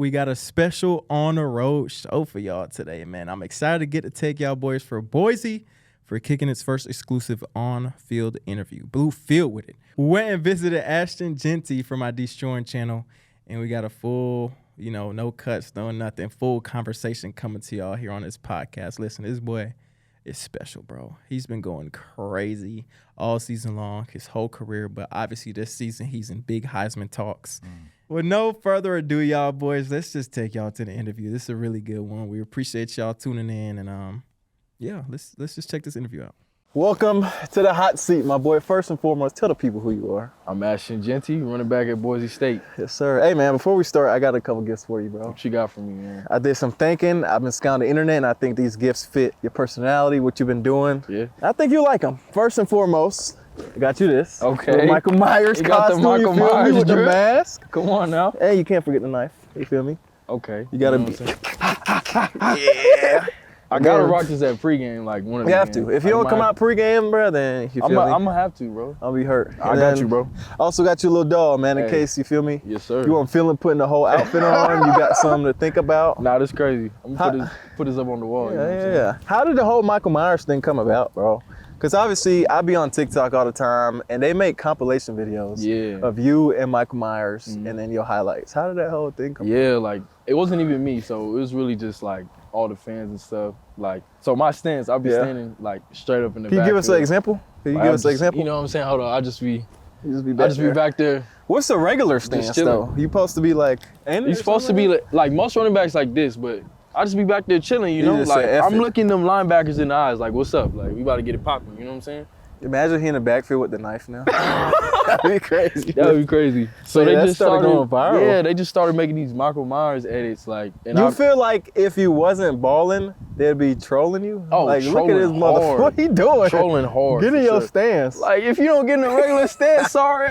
We got a special on the road show for y'all today, man. I'm excited to get to take y'all boys for Boise for kicking its first exclusive on-field interview. Blue Field with it. We went and visited Ashton Jeanty from our Destroying channel, and we got a full, no cuts, no nothing, full conversation coming to y'all here on this podcast. Listen, this boy is special, bro. He's been going crazy all season long, his whole career, but obviously this season he's in big Heisman talks. With no further ado, y'all boys, let's just take y'all to the interview. This is a really good one. We appreciate y'all tuning in, and let's just check this interview out. Welcome to the hot seat, my boy. First and foremost, tell the people who you are. I'm Ashton Jeanty, running back at Boise State. Yes, sir. Hey, man, before we start, I got a couple gifts for you, bro. What you got for me, man? I did some thinking. I've been scouting the internet, and I think these gifts fit your personality, what you've been doing. Yeah. I think you like them. First and foremost, I got you this. Okay. Little Michael Myers you got costume, the Michael Myers with the drip? mask. Come on now. Hey, you can't forget the knife. You feel me? Okay. You gotta know be. Yeah. I gotta rock this at pregame, like one of the You have to. If you don't come out pregame, bro, then you feel me? I'm gonna have to, bro. I'll be hurt. I got you, bro. Also got you a little dog, man, in Hey. case, you feel me? Yes, sir. You weren't feeling putting the whole outfit on. You got something to think about. Nah, this crazy. I'm gonna put this up on the wall. You know what I'm saying? Yeah. How did the whole Michael Myers thing come about, bro? Because obviously, I be on TikTok all the time, and they make compilation videos of you and Michael Myers, and then your highlights. How did that whole thing come Yeah, like, it wasn't even me, so it was really just, like, all the fans and stuff. Like, so my stance, I'll be standing, like, straight up in the back. Can you give us an example? Can you give us an example? You know what I'm saying? Hold on, I'll just be back there. back there. What's the regular stance, though? You supposed to be like... You're supposed to be, like, most running backs like this, but I just be back there chilling, you know? Like, I'm looking them linebackers in the eyes, like, what's up? Like, we about to get it popping, you know what I'm saying? Imagine he in the backfield with the knife now. That'd be crazy. That would be crazy. So yeah, they just started going viral. Yeah, they just started making these Michael Myers edits, like. And you feel like if you wasn't balling, they'd be trolling you? Oh, like, trolling look at this motherfucker. What he doing? Trolling hard. Get in your stance. Like, if you don't get in a regular stance, sorry.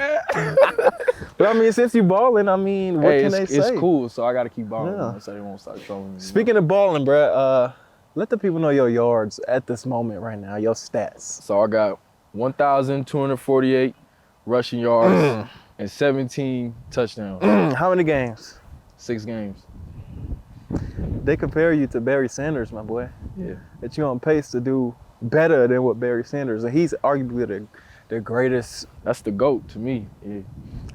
But I mean, since you balling, I mean, what can they say? It's cool, so I got to keep balling so they won't start trolling me. Speaking of balling, bruh, let the people know your yards at this moment right now, your stats. So I got 1,248 rushing yards and 17 touchdowns. How many games? 6 games. They compare you to Barry Sanders, my boy. Yeah. That you're on pace to do better than what Barry Sanders, and he's arguably the greatest. That's the GOAT to me. Yeah.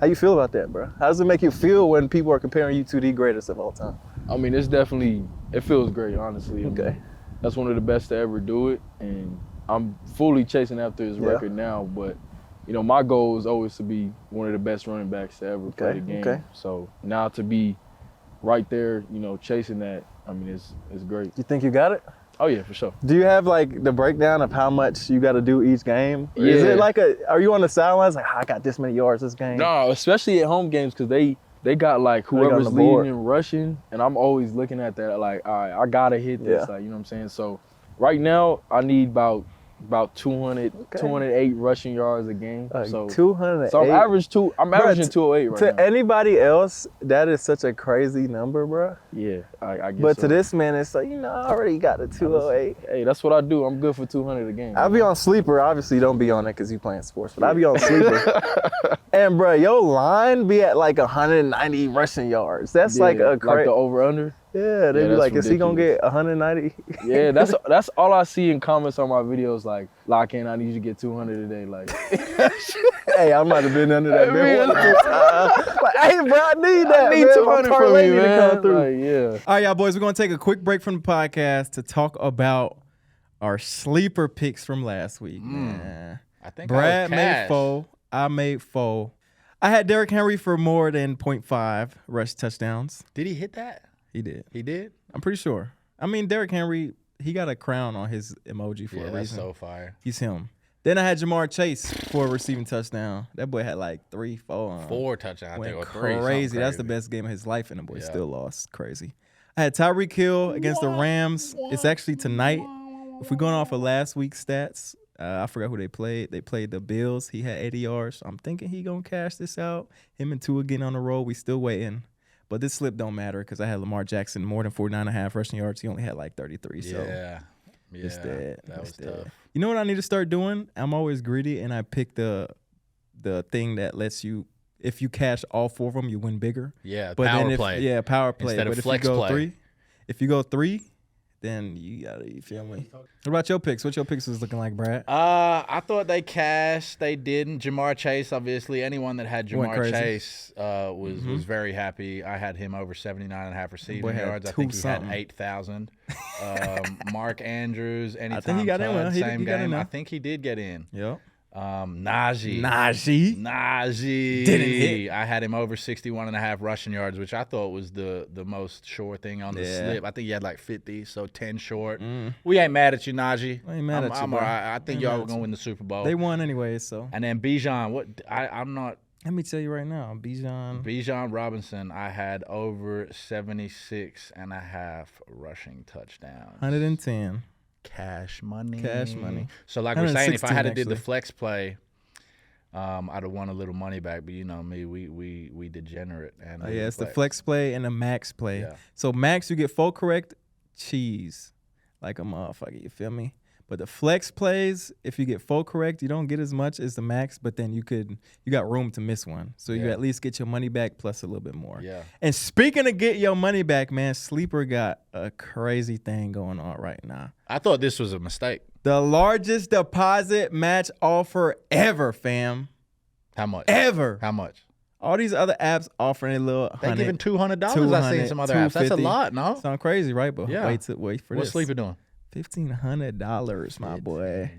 How you feel about that, bro? How does it make you feel when people are comparing you to the greatest of all time? I mean, it feels great, honestly. Okay. I mean, that's one of the best to ever do it, and I'm fully chasing after his record now, but my goal is always to be one of the best running backs to ever play the game. Okay. So now to be right there, chasing that, I mean, it's great. You think you got it? Oh yeah, for sure. Do you have like the breakdown of how much you got to do each game? Yeah. Is it like are you on the sidelines like, I got this many yards this game? No, especially at home games, because they got like whoever's leading and rushing, and I'm always looking at that like, all right, I gotta hit this, like, you know what I'm saying? So right now I need about 208 rushing yards a game. So 208. So I'm averaging 208 right now. To anybody else, that is such a crazy number, bro. Yeah, I guess. But to this man, it's like, I already got the 208. Hey, that's what I do. I'm good for 200 a game. I'll be on Sleeper. Obviously, don't be on it because you playing sports, but I'll be on Sleeper. And, bro, your line be at like 190 rushing yards. That's like a crazy. Like the over-under? Yeah, they be like, ridiculous. Is he gonna get 190? Yeah, that's all I see in comments on my videos, like, lock in, I need you to get 200 today. Like, hey, I might have been under that. Like, hey, bro, I need that. I need 200 from you, man. Come through. Like, yeah. All right, y'all boys, we're gonna take a quick break from the podcast to talk about our sleeper picks from last week. Man. I think Brad made 4. I made 4. I had Derrick Henry for more than 0.5 rush touchdowns. Did he hit that? He did. He did? I'm pretty sure. I mean, Derrick Henry, he got a crown on his emoji for a reason. That's so fire. He's him. Then I had Jamar Chase for a receiving touchdown. That boy had like 3, 4. 4 touchdowns, I think, or 3. Crazy. That's the best game of his life, and the boy still lost. Crazy. I had Tyreek Hill against the Rams. It's actually tonight. If we're going off of last week's stats, I forgot who they played. They played the Bills. He had 80 yards. So I'm thinking he going to cash this out. Him and Tua getting on the road. We still waiting. But this slip don't matter because I had Lamar Jackson more than 49.5 rushing yards. He only had like 33. So it's dead. That was tough. You know what I need to start doing? I'm always greedy, and I pick the thing that lets you if you cash all 4 of them, you win bigger. Yeah, But power then play. Yeah, power play. Instead of but flex if you go play. 3, if you go 3, then you feel me? What about your picks? What your picks was looking like, Brad? I thought they cashed. They didn't. Jamar Chase, obviously. Anyone that had Went Jamar crazy. Chase was very happy. I had him over 79.5 receiving Boy had yards. I 2 think he something. had 8,000. Mark Andrews, anytime think he got in well. touch, He same got in game. now. I think he did get in. Yep. Najee. Najee. Didn't hit. I had him over 61.5 rushing yards, which I thought was the most sure thing on the slip. I think he had like 50, so 10 short. We ain't mad at you, Najee. I ain't mad at you, I'm bro. all right. I think Ain't y'all mad were at gonna you. win the Super Bowl. They won anyway, so. And then Bijan, I'm not. Let me tell you right now, Bijan Robinson, I had over 76.5 rushing touchdowns. 110. Cash money. So like we're saying, if I had to do the flex play, I'd have won a little money back. But you know me, we degenerate. And It's the flex play and the max play. Yeah. So max, you get full correct, cheese, like a motherfucker. You feel me? But the flex plays, if you get full correct, you don't get as much as the max. But then you got room to miss one, so you at least get your money back plus a little bit more. Yeah. And speaking of get your money back, man, Sleeper got a crazy thing going on right now. I thought this was a mistake. The largest deposit match offer ever, fam. How much? Ever. How much? All these other apps offering a little They $100. giving $200. I seen some other apps. That's a $250. lot, no? Sound crazy, right? But Yeah. wait for this. What's Sleeper doing? $1,500, my boy.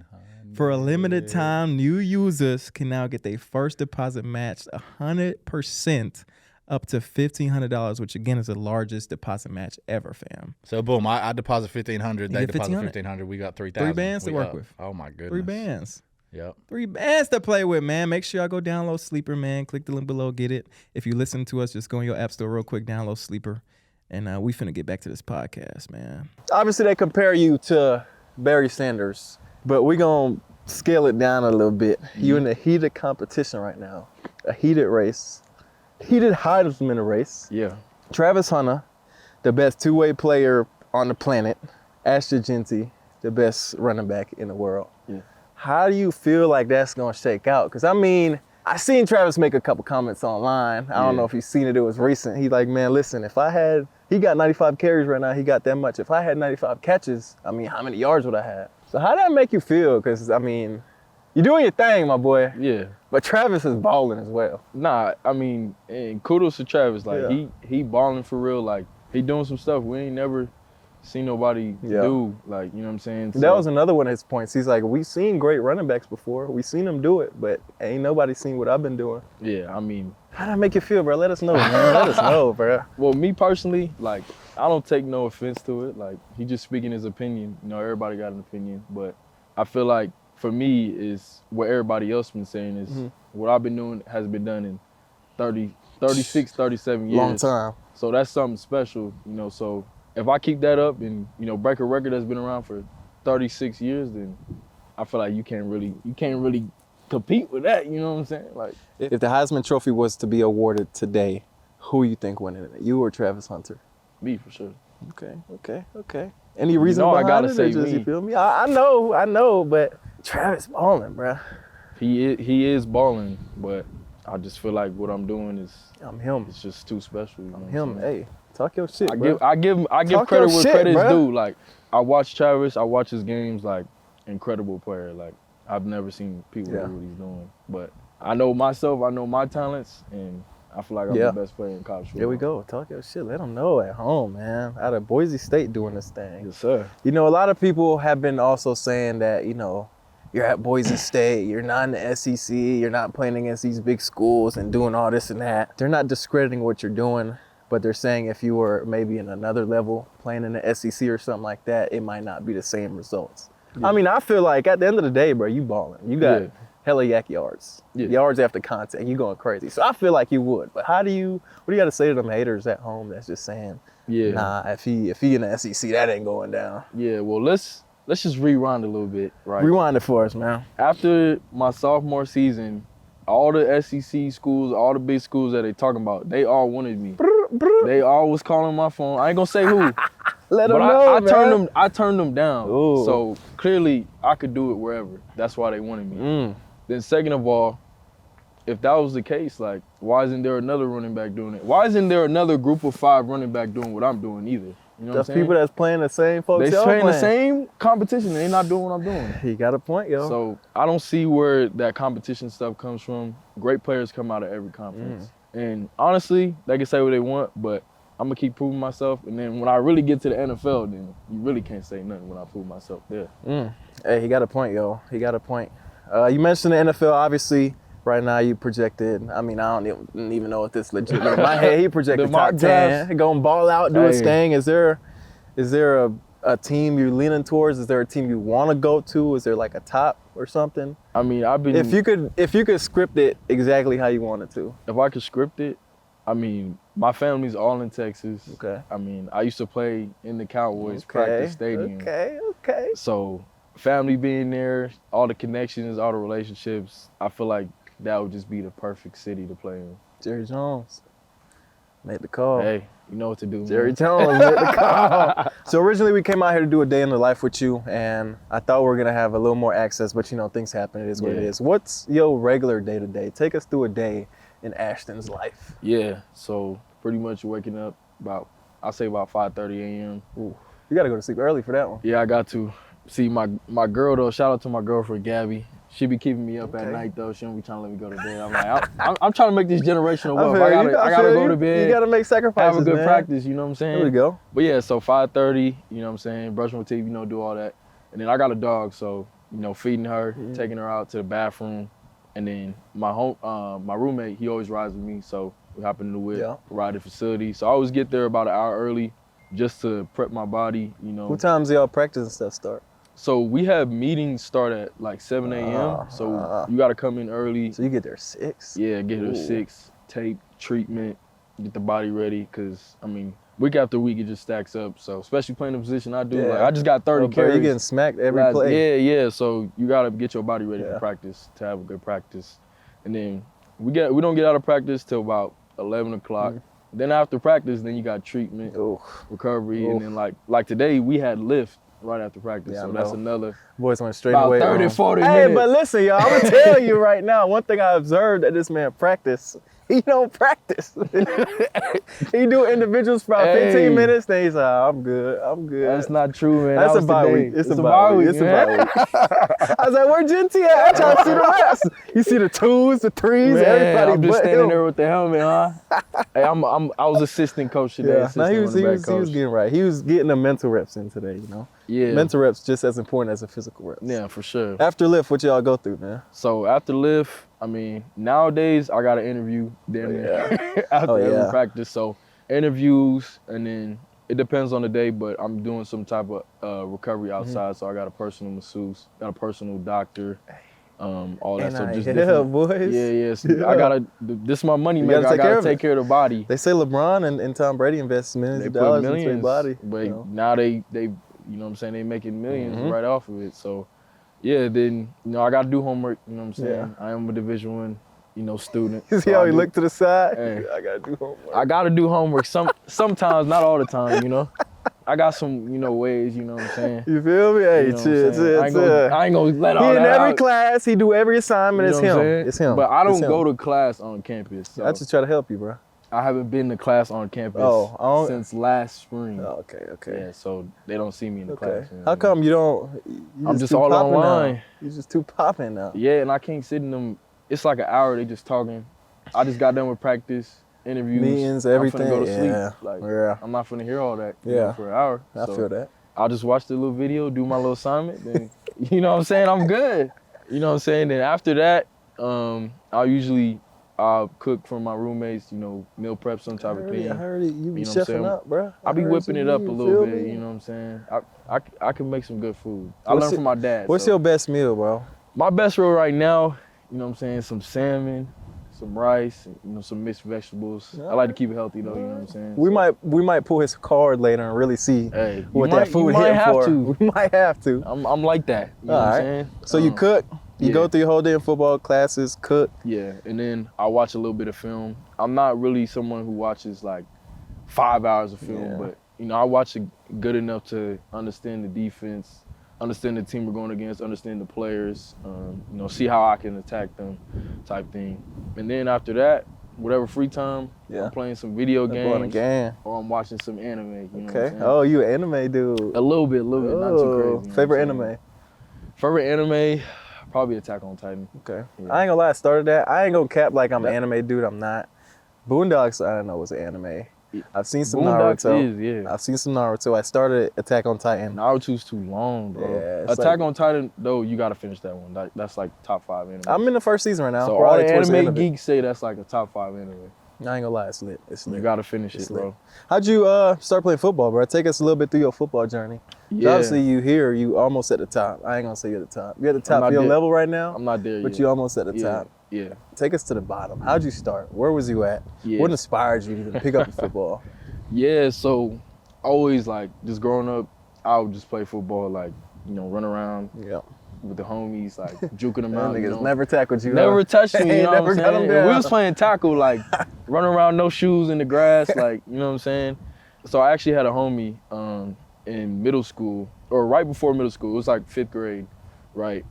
For a limited time, new users can now get their first deposit matched 100% up to $1,500, which again is the largest deposit match ever, fam. So boom, I deposit $1,500. They get deposit $1,500. $1,500. We got $3,000. 3 bands to We work up. with. Oh my goodness. 3 bands. Yep. 3 bands to play with, man. Make sure y'all go download Sleeper, man. Click the link below, get it. If you listen to us, just go in your app store real quick, download Sleeper. And we finna get back to this podcast, man. Obviously, they compare you to Barry Sanders, but we're going to scale it down a little bit. You're in a heated competition right now, a heated race, heated Heisman race. Yeah. Travis Hunter, the best two-way player on the planet. Ashton Jeanty, the best running back in the world. Yeah. How do you feel like that's going to shake out? Because, I mean, I seen Travis make a couple comments online. I don't know if you've seen it. It was recent. He's like, man, listen, he got 95 carries right now. He got that much. If I had 95 catches, I mean, how many yards would I have? So how did that make you feel? Because, I mean, you're doing your thing, my boy. Yeah. But Travis is balling as well. Nah, I mean, and kudos to Travis. Like, he balling for real. Like, he doing some stuff we ain't never seen nobody do. Like, you know what I'm saying? That was another one of his points. He's like, we've seen great running backs before. We've seen them do it, but ain't nobody seen what I've been doing. Yeah, I mean. How did that make you feel, bro? Let us know, man. Let us know, bro. Well, me personally, like, I don't take no offense to it. Like, he just speaking his opinion. You know, everybody got an opinion. But I feel like, for me, is what everybody else been saying is what I've been doing has been done in 36, 37 years. Long time. So that's something special, you know. So if I keep that up and, you know, break a record that's been around for 36 years, then I feel like you can't really compete with that, you know what I'm saying? Like, if the Heisman Trophy was to be awarded today, who you think winning it? You or Travis Hunter? me for sure. Okay. Any reason I behind gotta it, say or just, me. you feel me? I know, but Travis balling, bro. He is balling, but I just feel like what I'm doing is I'm him. it's just too special. You know I'm what him. saying? Hey, talk your shit, I bro. give Talk credit your where shit, credit's bruh. due. Like, I watch Travis, I watch his games. Like, incredible player. Like, I've never seen people do what he's doing. But I know myself. I know my talents, and I feel like I'm the best player in college football. Here we go. Talk your shit. Let them know at home, man. Out of Boise State doing this thing. Yes, sir. You know, a lot of people have been also saying that, you know, you're at Boise State, you're not in the SEC, you're not playing against these big schools and doing all this and that. They're not discrediting what you're doing, but they're saying if you were maybe in another level, playing in the SEC or something like that, it might not be the same results. Yeah. I mean, I feel like at the end of the day, bro, you balling. You got hella yak yards. Yards after contact, you going crazy. So I feel like you would. But what do you got to say to them haters at home that's just saying, nah, if he in the SEC, that ain't going down? Yeah, well, let's just rewind a little bit, right? Rewind it for us, man. After my sophomore season, all the SEC schools, all the big schools that they talking about, they all wanted me. They all was calling my phone. I ain't gonna say who. Let them but know, man. I turned them down. Ooh. So clearly I could do it wherever. That's why they wanted me. Then second of all, if that was the case, like, why isn't there another running back doing it? Why isn't there another group of 5 running back doing what I'm doing either? You know what I'm saying? People that's playing the same folks. They playing the same competition and they not doing what I'm doing. You got a point, yo. So I don't see where that competition stuff comes from. Great players come out of every conference. And honestly, they can say what they want, but I'm going to keep proving myself. And then when I really get to the NFL, then you really can't say nothing when I prove myself there. Hey, he got a point, yo. He got a point. You mentioned the NFL, obviously. Right now, you projected. I mean, I don't even know if this legit. In my head, he projected top 10. Going ball out, do his thing. Is there a team you're leaning towards? Is there a team you want to go to? Is there like a top or something? I mean, If you could script it exactly how you want it to. If I could script it, I mean, my family's all in Texas. Okay. I mean, I used to play in the Cowboys practice stadium. Okay. So, family being there, all the connections, all the relationships, I feel like that would just be the perfect city to play in. Jerry Jones made the call. Hey, you know what to do, man. Jerry Jones made the call. So originally we came out here to do a day in the life with you, and I thought we were going to have a little more access, but you know, things happen. It is what it is. What's your regular day-to-day? Take us through a day in Ashton's life. Yeah, so pretty much waking up about 5:30 a.m. Ooh, you got to go to sleep early for that one. Yeah, I got to. See, my girl, though, shout out to my girlfriend, Gabby. She be keeping me up at night, though. She don't be trying to let me go to bed. I'm like, I'm trying to make this generational wealth. I gotta go to bed. You gotta make sacrifices, have a good man. practice, you know what I'm saying? There we go. But yeah, so 5:30, you know what I'm saying? Brush my teeth, do all that. And then I got a dog, so, feeding her, taking her out to the bathroom. And then my roommate, he always rides with me, so we hop in the whip, ride the facility. So I always get there about an hour early just to prep my body, What times do y'all practice and stuff start? So we have meetings start at like 7 a.m. So you got to come in early. So you get there 6? Yeah, get there 6. Tape, treatment, get the body ready. Because, I mean, week after week, it just stacks up. So especially playing the position I do. Like, I just got 30 carries. You're getting smacked every play. Yeah. So you got to get your body ready for practice to have a good practice. And then we don't get out of practice till about 11 o'clock. Then after practice, then you got treatment, recovery. And then like today, we had lift right after practice, so that's another. Boys went straight away. 30, 40 minutes. Hey, but listen, y'all, I'm gonna tell you right now, one thing I observed that this man practice, he don't practice. He do individuals for about 15 minutes, then he's like, I'm good. That's not true, man. That's a bye week. It's a bye week. I was like, where Jeanty at? I'm trying to see the rest. You see the 2s, the 3s, man, everybody. I'm just standing there with the helmet, huh? Hey, I was assistant coach today. Yeah, no, he was getting right. He was getting the mental reps in today, Yeah. Mental reps just as important as the physical reps. Yeah, for sure. After lift, what y'all go through, man? So after lift, I mean, nowadays I got an interview after every practice. So interviews, and then it depends on the day, but I'm doing some type of recovery outside. So I got a personal masseuse, got a personal doctor, all that. So just different. Boys. Yeah. So I gotta. This is my money maker. I gotta take care of the body. They say LeBron and Tom Brady invest millions of dollars into their body. But now they you know what I'm saying, they making millions right off of it. So yeah, then I gotta do homework, you know what I'm saying? I am a Division I, student. You see how he looked to the side? Hey, I gotta do homework. I gotta do homework sometimes, not all the time, I got some, ways, you know what I'm saying? You feel me? Hey, chill. I ain't gonna let all that He in every out. class, he do every assignment, it's him. But I don't go to class on campus. So I just try to help you, bro. I haven't been to class on campus since last spring. Oh, okay. Yeah, so they don't see me in the class. How come you don't? I'm just all online. You're just too popping now. Yeah, and I can't sit in them. It's like an hour, they just talking. I just got done with practice, interviews. Meetings, everything. I'm finna go to sleep. I'm not finna hear all that for an hour. I feel that. I'll just watch the little video, do my little assignment, then, you know what I'm saying? I'm good. You know what I'm saying? Then after that, I'll cook for my roommates, meal prep, some type of thing. I heard it. You be chefing up, bro. I be whipping it up a little bit, you know what I'm saying? I can make some good food. I learned from my dad. What's your best meal, bro? My best meal right now, you know what I'm saying, some salmon, some rice, some mixed vegetables. I like to keep it healthy though, you know what I'm saying? We might pull his card later and really see what that food hit for. We might have to. I'm like that. You know what I'm saying? So you cook? You go through your whole day in football classes, cook? Yeah, and then I watch a little bit of film. I'm not really someone who watches like 5 hours of film, but I watch it good enough to understand the defense, understand the team we're going against, understand the players, see how I can attack them type thing. And then after that, whatever free time, I'm playing some video games or I'm watching some anime. You know what I'm saying? Oh, you an anime dude. A little bit, not too crazy. Favorite anime? Favorite anime, probably Attack on Titan. Okay. Yeah. I ain't gonna lie, I started that. I ain't gonna cap like I'm an anime dude, I'm not. Boondocks, I don't know, was an anime. I've seen some Naruto. I've seen some Naruto. I started Attack on Titan. Naruto's too long, bro. Yeah, Attack on Titan, though, you gotta finish that one. That's like top 5 anime. I'm in the first season right now. So all the anime geeks say that's like a top 5 anime. I ain't gonna lie, it's lit. It's lit. You gotta finish it, bro. How'd you start playing football, bro? Take us a little bit through your football journey. Yeah. Obviously, you almost at the top. I ain't gonna say you're at the top. You're at the top of your level right now. I'm not there yet. But you almost at the top. Yeah. Take us to the bottom. How'd you start? Where was you at? Yeah. What inspired you to even pick up football? Yeah, so always like just growing up, I would just play football, like, run around with the homies, like juking them out. Niggas never tackled you. Never touched me, you know what I'm saying? We was playing tackle, like running around, no shoes in the grass, like, you know what I'm saying? So I actually had a homie in middle school, or right before middle school. It was like 5th grade, right?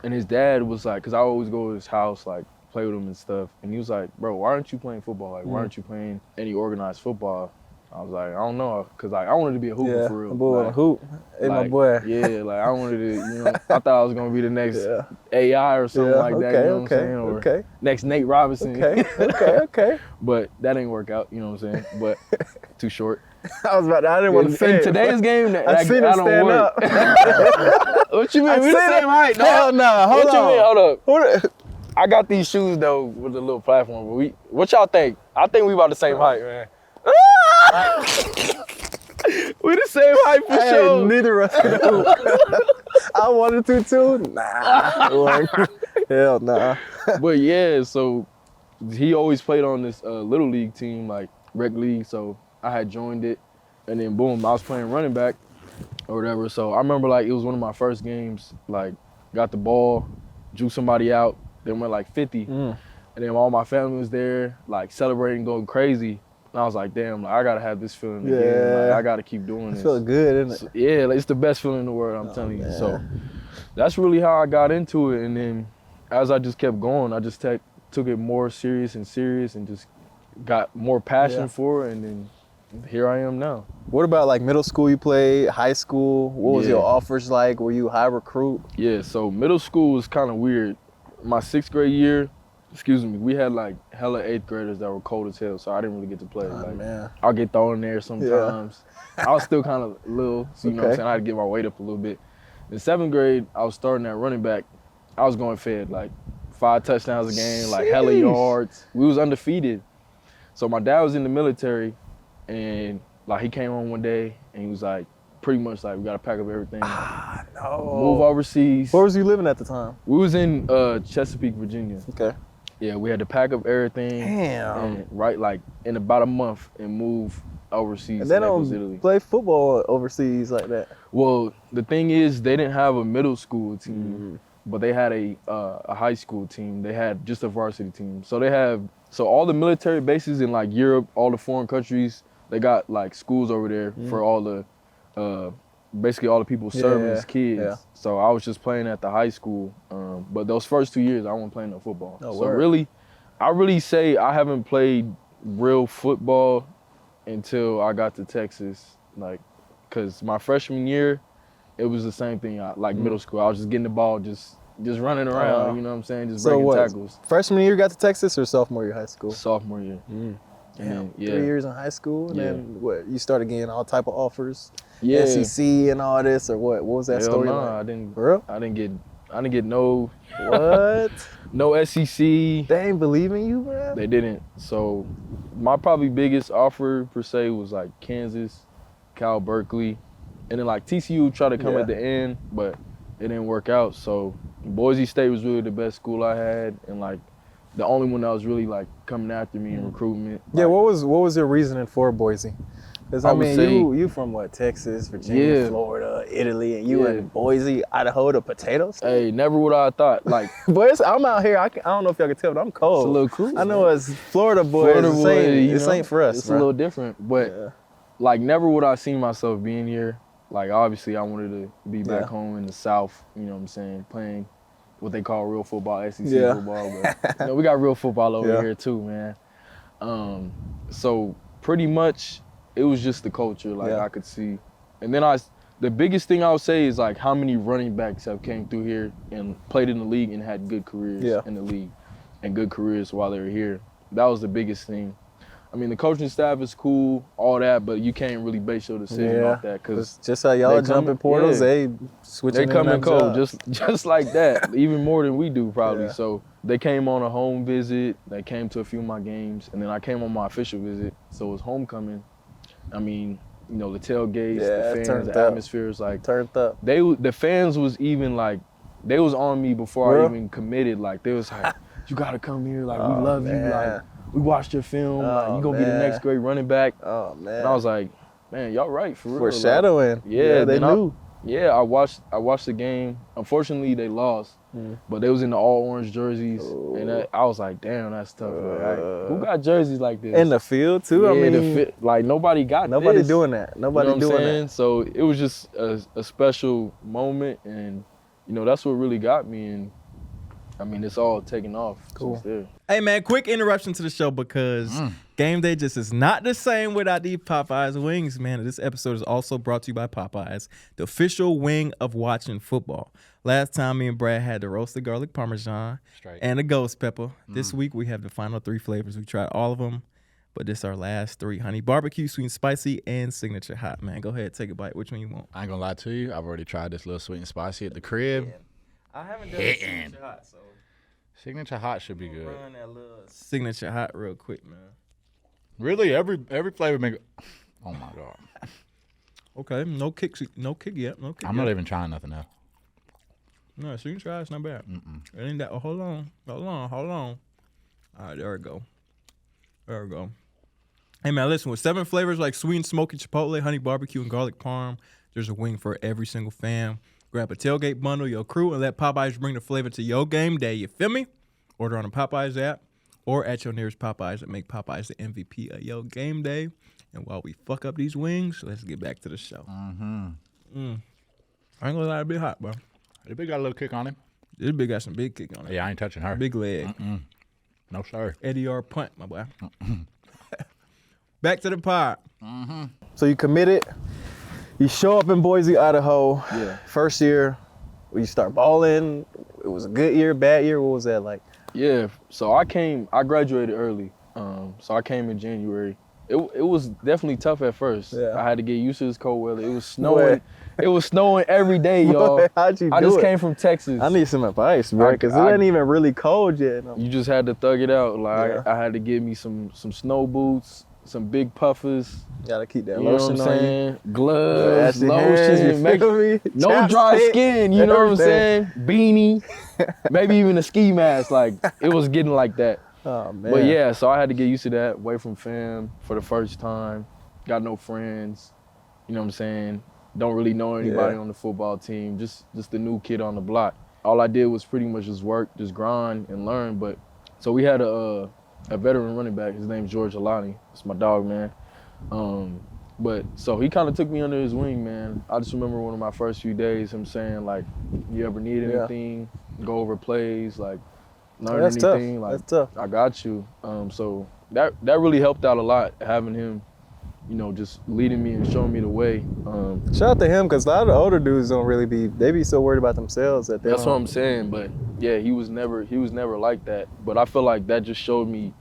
And his dad was like, because I always go to his house, like, play with him and stuff. And he was like, bro, why aren't you playing football? Like, why aren't you playing any organized football? I was like, I don't know, because like, I wanted to be a hooper for real. Yeah, boy, like, hoop. Hey, my boy. Yeah, like, I wanted to, I thought I was going to be the next AI or something like that, you know what I'm saying? Or next Nate Robinson. Okay. But that didn't work out, you know what I'm saying? But too short. I didn't want to say in today's game, I seen him stand up. What you mean? We the same height, dog. Hell no, hold on. You mean? Hold up. I got these shoes though with a little platform, but what y'all think? I think we about the same height, man. We the same height for sure. Neither of us can hoop. I wanted to too. Nah. Hell nah. But yeah, so he always played on this little league team, like rec league. So I had joined it, and then boom, I was playing running back or whatever. So I remember like it was one of my first games. Like got the ball, drew somebody out. Then went like 50, and then all my family was there, like celebrating, going crazy. And I was like, damn, like, I gotta have this feeling again. Like, I gotta keep doing this. It feels good, isn't it? So, yeah, like, it's the best feeling in the world, I'm telling you. So that's really how I got into it. And then as I just kept going, I just took it more serious and just got more passion for it. And then here I am now. What about like middle school you played, high school? What was your offers like? Were you a high recruit? Yeah, so middle school was kind of weird. My 6th grade year, we had like hella 8th graders that were cold as hell, so I didn't really get to play. Man. I'll get thrown in there sometimes. I was still kind of little, so you know what I'm saying? I had to get my weight up a little bit. In 7th grade, I was starting at running back. I was going fed, like 5 touchdowns a game, like hella yards. We was undefeated. So my dad was in the military, and like he came home one day, and he was like, pretty much like, we gotta pack up everything. Move overseas. Where was you living at the time? We was in Chesapeake, Virginia. Okay. Yeah, we had to pack up everything. Damn. And, right, like in about a month and move overseas. And they don't play football overseas like that. Well, the thing is, they didn't have a middle school team, but they had a high school team. They had just a varsity team. So all the military bases in like Europe, all the foreign countries, they got like schools over there for all the basically all the people serving as kids. Yeah. So I was just playing at the high school. But those first 2 years, I wasn't playing no football. Really, I really say I haven't played real football until I got to Texas. Like, cause my freshman year, it was the same thing. Like middle school, I was just getting the ball, just running around. You know what I'm saying? Just breaking tackles. Freshman year you got to Texas or sophomore year high school? Sophomore year. Damn, 3 years in high school, and then what? You started getting all type of offers, yeah. SEC and all this, or what? What was that story like? I didn't get no what? No SEC. They ain't believe in you, bro. They didn't. So my probably biggest offer per se was like Kansas, Cal, Berkeley, and then like TCU tried to come at the end, but it didn't work out. So Boise State was really the best school I had, and like the only one that was really like coming after me in recruitment. Yeah, what was your reasoning for Boise? Because I mean, you from what, Texas, Virginia, Florida, Italy, and you in Boise, Idaho, the potatoes? Hey, never would I thought. Like, boys, I'm out here. I don't know if y'all can tell, but I'm cold. It's a little cool. I know as Florida boys, this ain't for us. It's a little different, but like never would I see myself being here. Like, obviously, I wanted to be back home in the South, you know what I'm saying, playing what they call real football, SEC football. But, you know, we got real football over here, too, man. So, pretty much, it was just the culture, like, I could see. And then the biggest thing I would say is, like, how many running backs have came through here and played in the league and had good careers in the league and good careers while they were here. That was the biggest thing. I mean, the coaching staff is cool, all that, but you can't really base your decision off that. Cause just how y'all jumping portals, they switching. They come and cold, just like that, even more than we do probably. So they came on a home visit. They came to a few of my games, and then I came on my official visit. So it was homecoming. I mean, you know, the tailgates, the fans, the atmosphere is like turned up. The fans was even like, they was on me before I even committed. Like, they was like, you gotta come here. Like, we love you. Like, we watched your film. Like, you gonna be the next great running back. Oh man! And I was like, man, y'all right for real. Foreshadowing. Like, yeah, they knew. I watched the game. Unfortunately, they lost, but they was in the all orange jerseys, and I was like, damn, that's tough. Like, who got jerseys like this in the field too? Yeah, I mean, like nobody got this. Doing that. Nobody you know doing that. So it was just a special moment, and you know that's what really got me. And I mean, it's all taken off. Cool. Since there. Hey, man, quick interruption to the show because game day just is not the same without these Popeyes wings, man. This episode is also brought to you by Popeyes, the official wing of watching football. Last time, me and Brad had the roasted garlic parmesan and the ghost pepper. This week, we have the final 3 flavors. We tried all of them, but this is our last 3. Honey barbecue, sweet and spicy, and signature hot, man. Go ahead, take a bite. Which one you want? I ain't gonna lie to you. I've already tried this little sweet and spicy at the crib. Yeah. I haven't done signature hot, so signature hot should be good. Run that little signature hot real quick, man. Really, every flavor make. Oh my god. Okay, no kick yet. I'm not even trying nothing else. No, so you can try. It's not bad. It ain't that. Oh, hold on. All right, there we go. Hey man, listen. With 7 flavors like sweet and smoky chipotle, honey barbecue, and garlic parm, there's a wing for every single fan. Grab a tailgate bundle, your crew, and let Popeyes bring the flavor to your game day. You feel me? Order on the Popeyes app or at your nearest Popeyes and make Popeyes the MVP of your game day. And while we fuck up these wings, let's get back to the show. I ain't gonna lie, it be hot, bro. This big got a little kick on him. This big got some big kick on it. Yeah, I ain't touching her. Big leg. No, sir. Eddie R. Punt, my boy. Back to the pod. So you committed. You show up in Boise, Idaho. Yeah. First year, you start balling. It was a good year, bad year. What was that like? Yeah. So I graduated early. So I came in January. It was definitely tough at first. Yeah. I had to get used to this cold weather. It was snowing. It was snowing every day, y'all. Boy, how'd you do I just it? came from Texas. I need some advice, bro, because it ain't even really cold yet. No. You just had to thug it out. Like I had to get me some snow boots, some big puffers. Gotta keep that You know lotion what I'm on saying? Gloves, you. lotion, no dry skin. You know what I'm saying? Beanie, maybe even a ski mask. Like it was getting like that. Oh man. But yeah, so I had to get used to that. Away from fam for the first time. Got no friends. You know what I'm saying? Don't really know anybody on the football team. Just the new kid on the block. All I did was pretty much just work, just grind and learn. But so we had a veteran running back. His name's George Alani. It's my dog, man. But so he kind of took me under his wing, man. I just remember one of my first few days, him saying like, "You ever need anything? Go over plays, like learn anything. Tough. Like that's tough. I got you." So that really helped out a lot, having him, you know, just leading me and showing me the way. Shout out to him, because a lot of the older dudes don't really they be so worried about themselves that they That's what I'm saying. But yeah, he was never like that. But I feel like that just showed me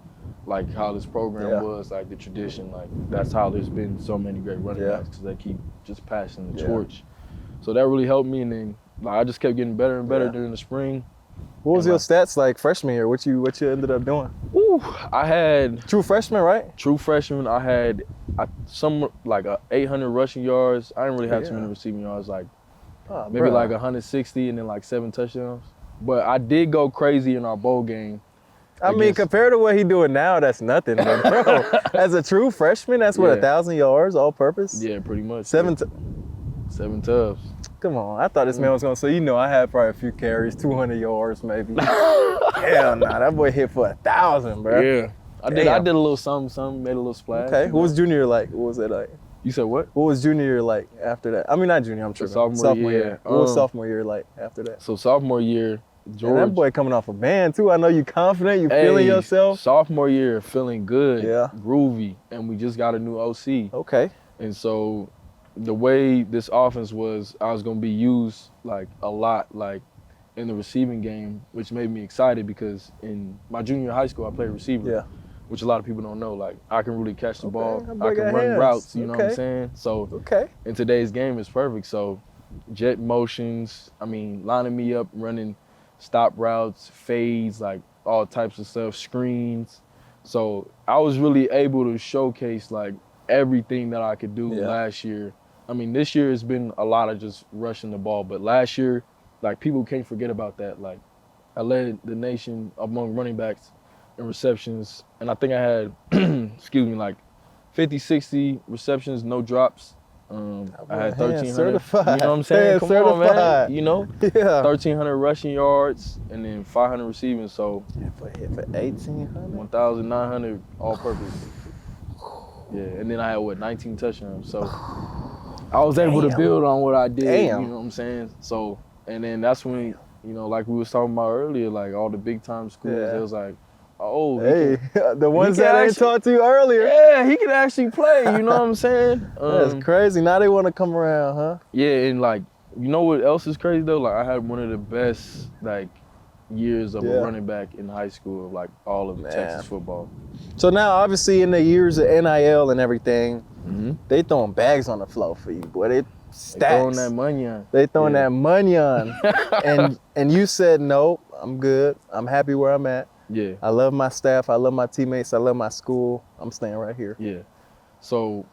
like how this program was, like the tradition. Like that's how there's been so many great running backs, because they keep just passing the torch. So that really helped me, and then like I just kept getting better and better during the spring. What was your stats like freshman year? What you ended up doing? Ooh, I had true freshman, right? True freshman. I had some like 800 rushing yards. I didn't really have too many receiving yards, like maybe like 160 and then like 7 touchdowns. But I did go crazy in our bowl game. I mean, compared to what he doing now, that's nothing. But bro, as a true freshman, that's what 1,000 yards all purpose. Yeah, pretty much. 7 tubs. Come on, I thought this man was gonna say, I had probably a few carries, 200 yards maybe. Hell nah, that boy hit for 1,000, bro. Yeah, I did a little something, made a little splash. Okay, what was junior like? What was it like? You said what? What was junior year like after that? I mean, not junior, I'm tripping. Sophomore year. What was sophomore year like after that? So sophomore year, George. And that boy coming off a band too. I know you confident, you feeling yourself. Sophomore year, feeling good, yeah, groovy, and we just got a new OC. Okay. And so the way this offense was, I was gonna be used like a lot, like in the receiving game, which made me excited because in my junior year of high school, I played receiver. Yeah. Which a lot of people don't know. Like, I can really catch the ball. I can run routes, you know what I'm saying? So, okay. In today's game, it's perfect. So, jet motions, I mean, lining me up, running stop routes, fades, like all types of stuff, screens. So, I was really able to showcase, like, everything that I could do last year. I mean, this year has been a lot of just rushing the ball. But last year, like, people can't forget about that. Like, I led the nation among running backs in receptions, and I think I had, excuse me, like 50, 60 receptions, no drops. I had 1,300. Certified. You know what I'm saying? Come on, man. You know? Yeah. 1,300 rushing yards and then 500 receiving. So for 1,800? 1,900 all purpose. Yeah, and then I had 19 touchdowns. So I was able to build on what I did. You know what I'm saying? So, and then that's when, you know, like we was talking about earlier, like all the big time schools, it was like, oh, the ones that I talked to you earlier. Yeah, he can actually play, you know what I'm saying? That's crazy. Now they want to come around, huh? Yeah, and like, you know what else is crazy though? Like, I had one of the best, like, years of a running back in high school of, like, all of Texas football. So now, obviously, in the years of NIL and everything, they throwing bags on the floor for you, boy. They throwing that money on. They throwing that money on. and you said, no, I'm good. I'm happy where I'm at. Yeah. I love my staff. I love my teammates. I love my school. I'm staying right here. Yeah. So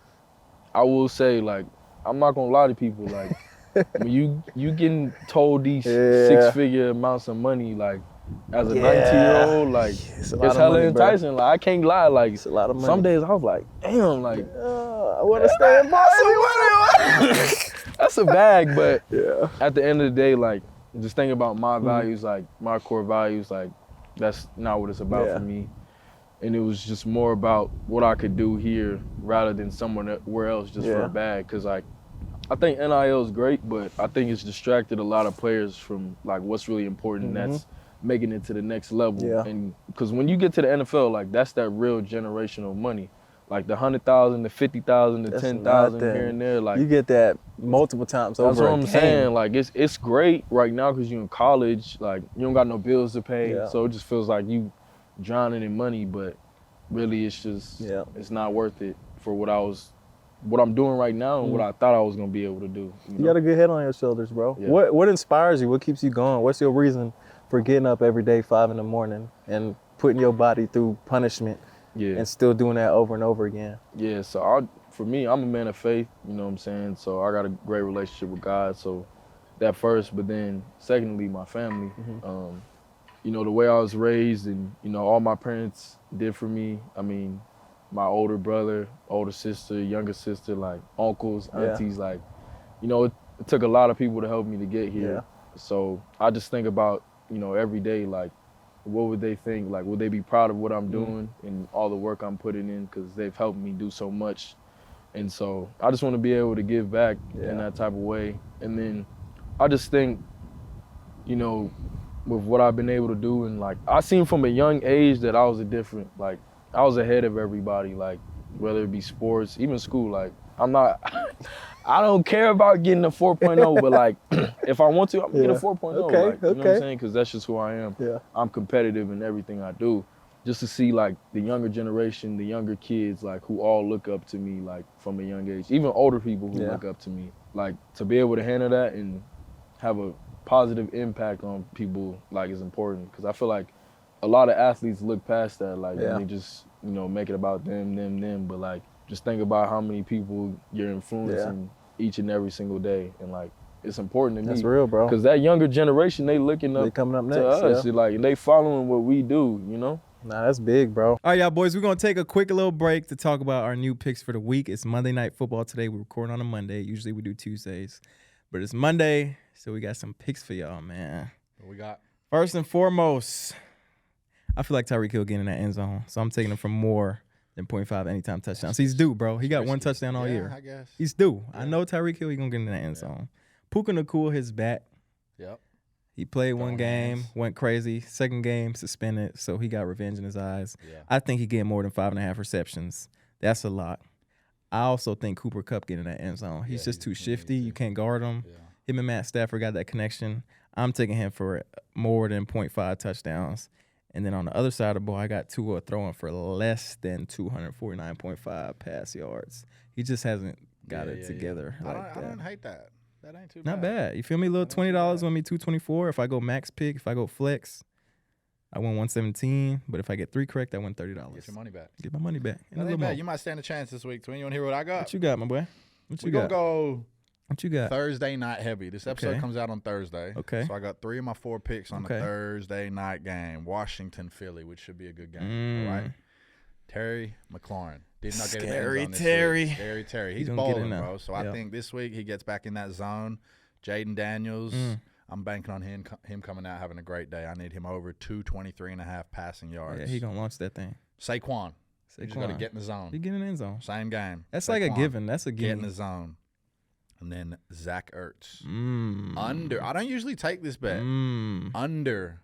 I will say, like, I'm not going to lie to people. Like, when you getting told these six-figure amounts of money, like, as a 19-year-old, like, it's hella enticing. Like, I can't lie. Like, it's a lot of money. Some days I was like, damn, like, I want to stay in Boise. That's a bag. But at the end of the day, like, just thinking about my values, like, my core values, like, that's not what it's about for me. And it was just more about what I could do here rather than somewhere else just for a bag. Because, like, I think NIL is great, but I think it's distracted a lot of players from, like, what's really important, and that's making it to the next level. And because when you get to the NFL, like, that's that real generational money. Like, the 100,000, the 50,000, the 10,000 here and there. Like, you get that multiple times over. That's what I'm saying. Like, it's great right now because you're in college. Like, you don't got no bills to pay, so it just feels like you drowning in money. But really, it's just it's not worth it for what I'm doing right now and what I thought I was gonna be able to do. You got a good head on your shoulders, bro. What inspires you? What keeps you going? What's your reason for getting up every day 5 a.m. and putting your body through punishment? And still doing that over and over again. Yeah, so for me, I'm a man of faith, you know what I'm saying? So I got a great relationship with God, so that first, but then secondly, my family. You know, the way I was raised and, you know, all my parents did for me. I mean, my older brother, older sister, younger sister, like uncles, aunties, like, you know, it took a lot of people to help me to get here. So I just think about, you know, every day, like, what would they think? Like, would they be proud of what I'm doing and all the work I'm putting in? Because they've helped me do so much. And so I just want to be able to give back in that type of way. And then I just think, you know, with what I've been able to do, and like, I seen from a young age that I was I was ahead of everybody, like, whether it be sports, even school. Like, I don't care about getting a 4.0, but like, if I want to, I'm gonna get a 4.0. You know what I'm saying? Because that's just who I am. I'm competitive in everything I do. Just to see, like, the younger generation, the younger kids, like, who all look up to me, like, from a young age. Even older people who look up to me. Like, to be able to handle that and have a positive impact on people, like, is important. Because I feel like a lot of athletes look past that. Like, they just, you know, make it about them. But, like, just think about how many people you're influencing each and every single day. And, like, it's important to me. That's real, bro. Because that younger generation, they looking up, coming up next, to us. Like, they following what we do, you know? Nah, that's big, bro. All right, y'all boys, we're going to take a quick little break to talk about our new picks for the week. It's Monday Night Football today. We're recording on a Monday. Usually we do Tuesdays. But it's Monday, so we got some picks for y'all, man. What we got? First and foremost, I feel like Tyreek Hill getting in that end zone. So I'm taking him for more than 0.5 anytime touchdowns. He's due, bro. He got one touchdown all year. I guess. He's due. Yeah. I know Tyreek Hill, he's going to get in the end zone. Puka Nacua, his back. Yep. He played one game, went crazy. Second game, suspended, so he got revenge in his eyes. Yeah. I think he get more than 5.5 receptions. That's a lot. I also think Cooper Kupp getting in that end zone. He's just too shifty. You can't guard him. Yeah. Him and Matt Stafford got that connection. I'm taking him for more than 0.5 touchdowns. And then on the other side of the ball, I got Tua throwing for less than 249.5 pass yards. He just hasn't got it together. Yeah. I don't hate that. That ain't too bad. Not bad. You feel me? A little $20 won me $224. If I go max pick, if I go flex, I won $117. But if I get 3 correct, I win $30. Get your money back. Get my money back. That ain't bad. You might stand a chance this week, Twin. You want to hear what I got? What you got, my boy? What you got? We're going to go what you got? Thursday night heavy. This episode comes out on Thursday. Okay. So I got 3 of my 4 picks on the Thursday night game. Washington, Philly, which should be a good game. All right. Terry McLaurin. Did not get Scary an Terry. Week. Scary Terry. He's balling, bro. So I think this week he gets back in that zone. Jaden Daniels, I'm banking on him coming out having a great day. I need him over 223.5 passing yards. Yeah, he going to launch that thing. Saquon. You just got to get in the zone. You get in the end zone. Same game. That's Saquon, like a given. That's a given. Get in the zone. And then Zach Ertz. Under. I don't usually take this bet. Under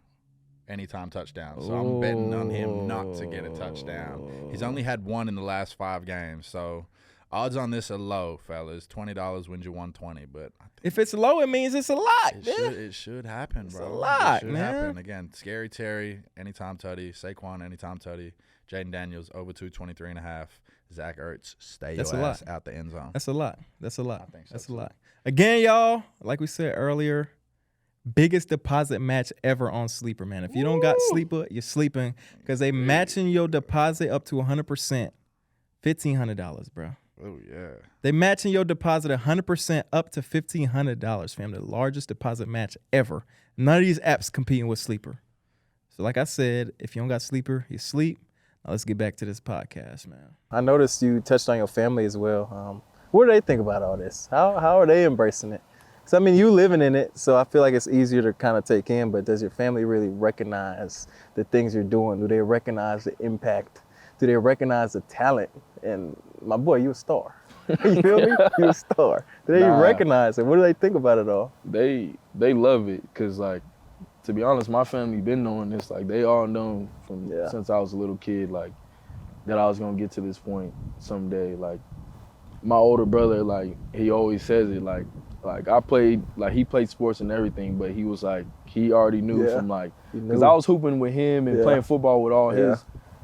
anytime touchdown. So I'm betting on him not to get a touchdown. He's only had 1 in the last 5 games. So odds on this are low, fellas. $20 wins you $120. But if it's low, it means it's a lot. It should happen, bro. It's a lot, it should man. happen. Again, Scary Terry, anytime tutty. Saquon, anytime tutty. Jaden Daniels, over 223.5. Zach Ertz, stay your ass out the end zone. That's a lot. That's a lot. I think so. That's a lot. Again, y'all, like we said earlier, biggest deposit match ever on Sleeper, man. If you don't got Sleeper, you're sleeping because they matching your deposit up to 100%. $1,500, bro. Oh, yeah. They matching your deposit 100% up to $1,500, fam. The largest deposit match ever. None of these apps competing with Sleeper. So like I said, if you don't got Sleeper, you sleep. Now let's get back to this podcast, man. I noticed you touched on your family as well. What do they think about all this? How are they embracing it? Because, I mean, you living in it, so I feel like it's easier to kind of take in, but does your family really recognize the things you're doing? Do they recognize the impact? Do they recognize the talent? And my boy, you a star. You feel me? You a star. Do they recognize it? What do they think about it all? They love it because, like, to be honest, my family been knowing this. Like, they all known from since I was a little kid, like, that I was going to get to this point someday. Like, my older brother, like, he always says it, like I played, like, he played sports and everything, but he was like, he already knew from, like, because I was hooping with him and playing football with all his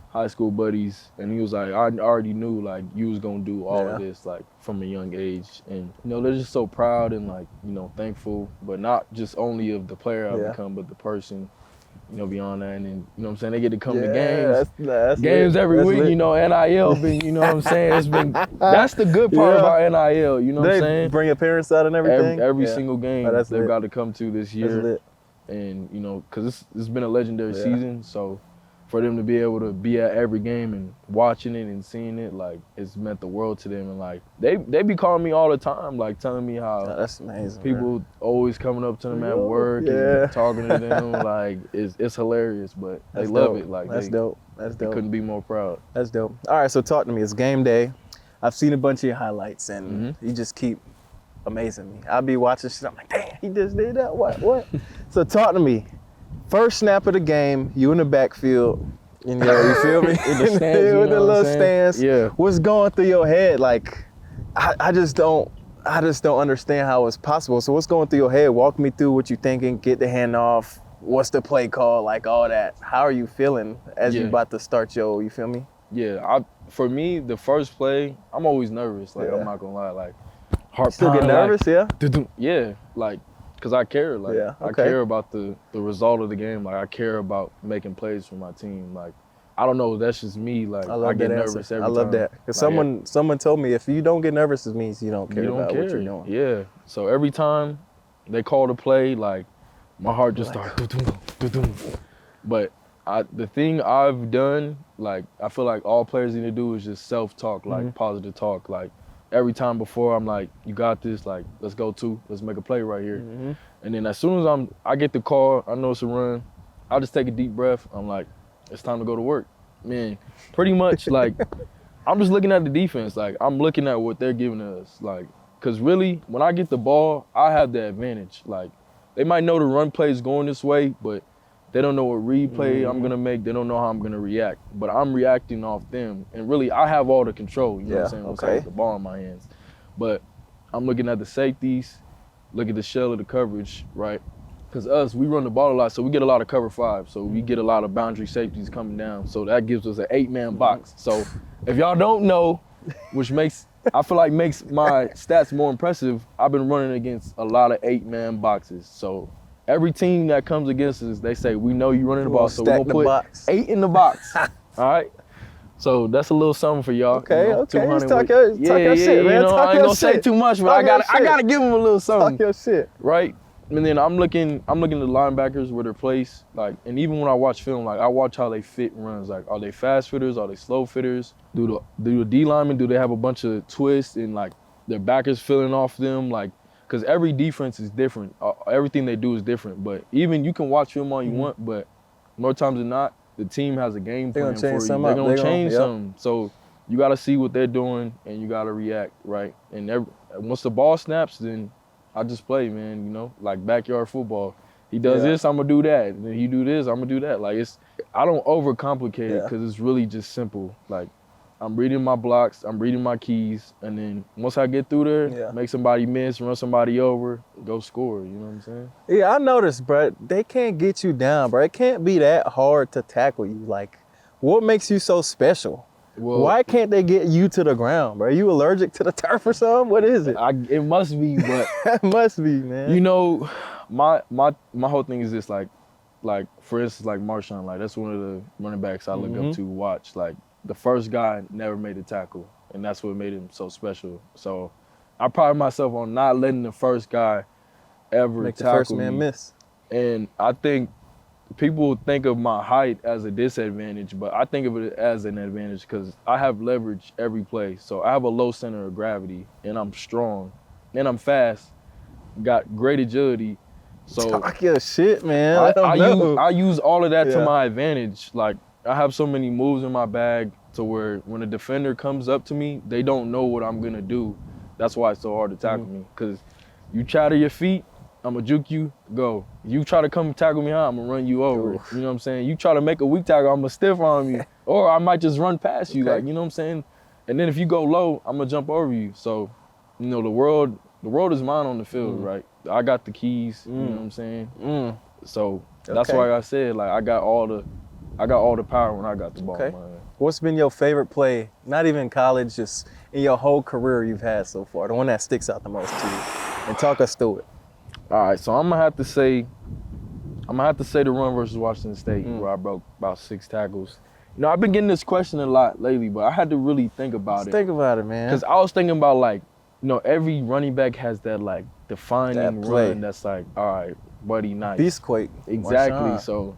high school buddies, and he was like, I already knew, like, you was gonna do all of this, like, from a young age. And, you know, they're just so proud and, like, you know, thankful, but not just only of the player I've become, but the person, you know, beyond that. And then, you know what I'm saying, they get to come to games. That's games every week, you know, NIL been, you know what I'm saying, it's been, that's the good part about NIL, you know what I'm saying? They bring your parents out and everything? Every single game they've got to come to this year. That's lit. And, you know, because it's been a legendary season, so for them to be able to be at every game and watching it and seeing it, like, it's meant the world to them. And, like, they be calling me all the time, like, telling me how that's amazing, people always coming up to them at work and talking to them. Like, it's hilarious, but they love it. Like, that's dope. That's dope. They couldn't be more proud. That's dope. All right, so talk to me. It's game day. I've seen a bunch of your highlights, and you just keep amazing me. I'll be watching shit. I'm like, damn, he just did that? What? So talk to me. First snap of the game, you in the backfield, you feel me? With the stance, with the little stance. Yeah. What's going through your head? Like, I just don't understand how it's possible. So what's going through your head? Walk me through what you're thinking. Get the handoff. What's the play call? Like, all that. How are you feeling as you about to start you feel me? Yeah. For me, the first play, I'm always nervous. Like, I'm not gonna lie. Like, heart still get nervous, Yeah. Like, because I care. Like, I care about the result of the game. Like, I care about making plays for my team. Like, I don't know. That's just me. Like, I get nervous every time. I love that. Because someone told me if you don't get nervous, it means you don't care about what you're doing. Yeah. So every time they call the play, like, my heart just starts. But the thing I've done, like, I feel like all players need to do is just self-talk, like, positive talk. Like, every time before, I'm like, you got this, like, let's go let's make a play right here. And then as soon as I get the call, I know it's a run, I'll just take a deep breath. I'm like, it's time to go to work. Man, pretty much, like, I'm just looking at the defense. Like, I'm looking at what they're giving us. Like, because really, when I get the ball, I have the advantage. Like, they might know the run play is going this way, but they don't know what read play I'm going to make. They don't know how I'm going to react. But I'm reacting off them. And really, I have all the control, you know what I'm saying, once I get the ball in my hands. But I'm looking at the safeties, look at the shell of the coverage, right? Because we run the ball a lot, so we get a lot of cover 5. So we get a lot of boundary safeties coming down. So that gives us an 8-man box. So if y'all don't know, which I feel like makes my stats more impressive, I've been running against a lot of 8-man boxes. So every team that comes against us, they say, we know you running the ball, so we're going to put 8 in the box, all right? So that's a little something for y'all. Okay, you know, okay. Talk talk your shit, man. You know, talk I ain't your gonna say shit. too much, but I gotta give them a little something. Talk your shit. Right? And then I'm looking at the linebackers where they're placed. Like, and even when I watch film, like I watch how they fit runs. Like, are they fast fitters? Are they slow fitters? Do the D linemen, do they have a bunch of twists and like their backers filling off them? Like, because every defense is different. Everything they do is different. But even you can watch film all you want, but more times than not, the team has a game plan for you. They're gonna change something. So you gotta see what they're doing and you gotta react, right? And once the ball snaps, then I just play, man, you know, like backyard football. He does this, I'm gonna do that. And then he do this, I'm gonna do that. Like, I don't overcomplicate it because it's really just simple. Like, I'm reading my blocks, I'm reading my keys, and then once I get through there, make somebody miss, run somebody over, go score, you know what I'm saying? Yeah, I noticed, bro, they can't get you down, bro. It can't be that hard to tackle you. Like, what makes you so special? Well, why can't they get you to the ground, bro? Are you allergic to the turf or something? What is it? It must be, but it must be, man. You know, my whole thing is this, like for instance, like Marshawn, like that's one of the running backs I look up to watch. Like, the first guy never made a tackle, and that's what made him so special. So I pride myself on not letting the first guy ever make tackle the first man miss. And I think people think of my height as a disadvantage, but I think of it as an advantage because I have leverage every play. So I have a low center of gravity, and I'm strong, and I'm fast, got great agility. So talk your shit, man. I use all of that to my advantage. Like, I have so many moves in my bag to where when a defender comes up to me, they don't know what I'm gonna do. That's why it's so hard to tackle me. Cause you chatter your feet, I'm gonna juke you, go. You try to come tackle me high, I'm gonna run you over. You know what I'm saying? You try to make a weak tackle, I'm gonna stiff arm you. Or I might just run past you, like, you know what I'm saying? And then if you go low, I'm gonna jump over you. So, you know, the world is mine on the field, right? I got the keys, you know what I'm saying? So that's why I said, like, I got all the power when I got the ball in my hand. What's been your favorite play, not even in college, just in your whole career you've had so far, the one that sticks out the most to you? And talk us through it. All right, so I'm gonna have to say the run versus Washington State, where I broke about 6 tackles. You know, I've been getting this question a lot lately, but I had to really think about it. Think about it, man. Because I was thinking about, like, you know, every running back has that, like, defining run that's like, all right, buddy, nice. Beastquake. Exactly. Marshawn. So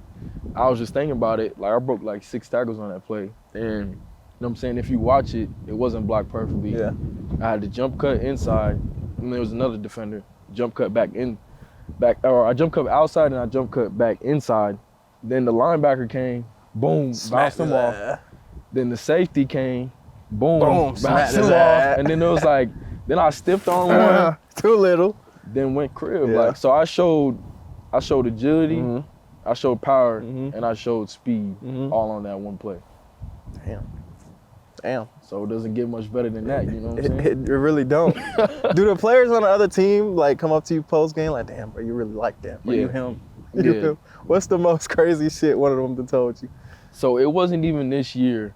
I was just thinking about it. Like, I broke like 6 tackles on that play. And, you know what I'm saying, if you watch it, it wasn't blocked perfectly. Yeah. I had to jump cut inside, and there was another defender, jump cut or I jump cut outside and I jump cut back inside. Then the linebacker came, boom, bounced him off. Then the safety came, boom, bounced him off. And then it was like, then I stiffed on one. Too little. Then went crib. Like, so I showed agility, I showed power, and I showed speed all on that one play. Damn. So it doesn't get much better than that, you know what I'm saying? It really don't. Do the players on the other team like come up to you post game like, damn, bro, you really like that, bro? You him. You him. What's the most crazy shit one of them that told you? So it wasn't even this year,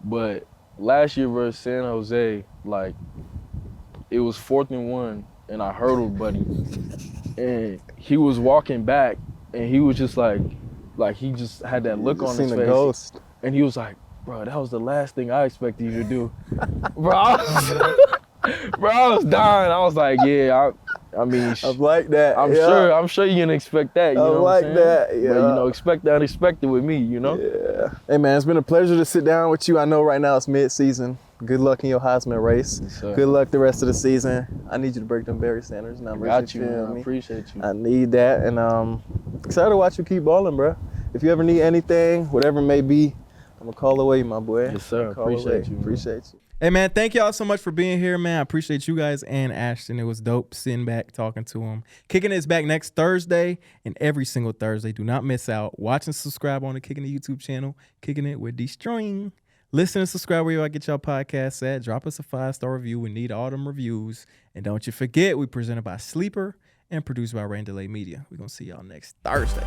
but last year versus San Jose, like, it was 4th and 1, and I hurdled Buddy, and he was walking back, and he was just like he just had that look on his face. A ghost. And he was like, bro, that was the last thing I expected you to do. Bro, I was dying. I was like, yeah, I mean, I'm like that. I'm sure you're gonna expect that. You know what I'm saying? That. Yeah. But, you know, expect the unexpected with me. You know. Yeah. Hey man, it's been a pleasure to sit down with you. I know right now it's mid-season. Good luck in your Heisman race. Yes, good luck the rest of the season. I need you to break them Barry Sanders numbers. Got you, man. I appreciate you. I need that, and excited to watch you keep balling, bro. If you ever need anything, whatever it may be, I'm a call away, my boy. Yes, sir. Call Appreciate away. you, man. Appreciate you. Hey, man, thank y'all so much for being here, man. I appreciate you guys and Ashton. It was dope sitting back, talking to him. Kicking It is back next Thursday and every single Thursday. Do not miss out. Watch and subscribe on the Kickin' It YouTube channel, Kicking It with Dee. Listen and subscribe where you get your podcasts at. Drop us a 5-star review. We need all them reviews. And don't you forget, we presented by Sleeper and produced by Rain Delay Media. We're going to see y'all next Thursday.